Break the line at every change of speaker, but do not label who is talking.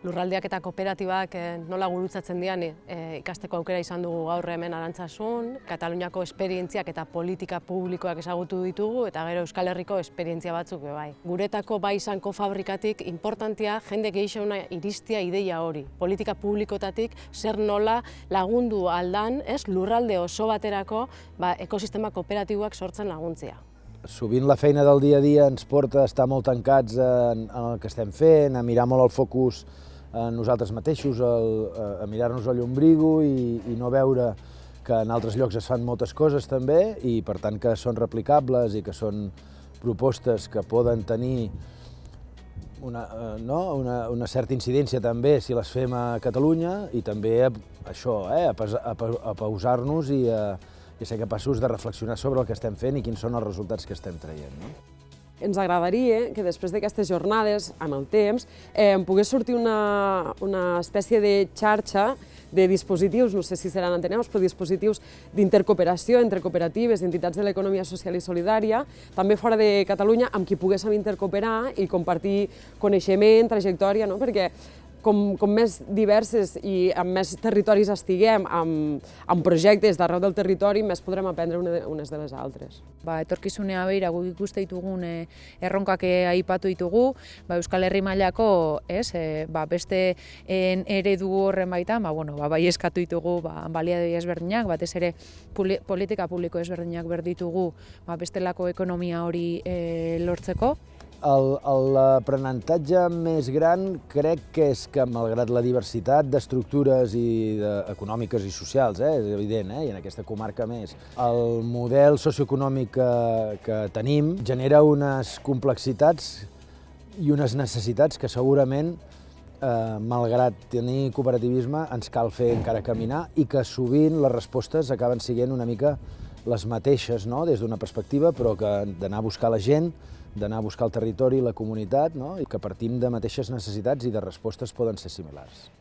Lurraldeak eta kooperatibak nola gurutzatzen dian ikasteko aukera izan dugu gaur hemen Arantzasun, Kataluniako esperientziak eta politika publikoak ezagutu ditugu eta gero Euskal Herriko esperientzia batzuk bai. Guretako bai izanko fabrikatik importantea jende gehiago iristia ideia hori. Politika publikotatik zer nola lagundu aldan, lurralde oso baterako ekosistema kooperatiboak sortzen laguntzea.
Sovint la feina del dia a dia ens porta a estar molt tancats en el que estem fent, a mirar molt el focus en nosaltres mateixos, a mirar-nos el llombrigo i no veure que en altres llocs es fan moltes coses també i per tant que són replicables i que són propostes que poden tenir una certa incidència també si les fem a Catalunya i també això, a pausar-nos i a ser capaços de reflexionar sobre el que estem fent i quins són els resultats que estem traient.
Ens agradaria que després d'aquestes jornades, amb el temps, pogués sortir una espècie de xarxa de dispositius, no sé si seran enteneus, però dispositius d'intercooperació entre cooperatives i entitats de l'economia social i solidària, també fora de Catalunya, amb qui poguéssim intercooperar i compartir coneixement, trajectòria, perquè com més diverses i amb més territoris estiguem, amb projectes d'arreu del territori, més podrem aprendre unes de les altres.
Etorkizunea begira guk ikuste ditugun erronkak aipatu ditugu, Euskal Herri mailako beste eredu horren baitan, bai eskatu ditugu baliabide ezberdinak, batez ere politika publiko ezberdinak behar ditugu bestelako ekonomia hori lortzeko.
L'aprenentatge més gran crec que és que, malgrat la diversitat d'estructures econòmiques i socials, és evident, i en aquesta comarca més, el model socioeconòmic que tenim genera unes complexitats i unes necessitats que segurament, malgrat tenir cooperativisme, ens cal fer encara caminar i que sovint les respostes acaben sent una mica les mateixes, des d'una perspectiva, però que d'anar a buscar la gent, d'anar a buscar el territori i la comunitat, i que partim de mateixes necessitats i de respostes poden ser similars.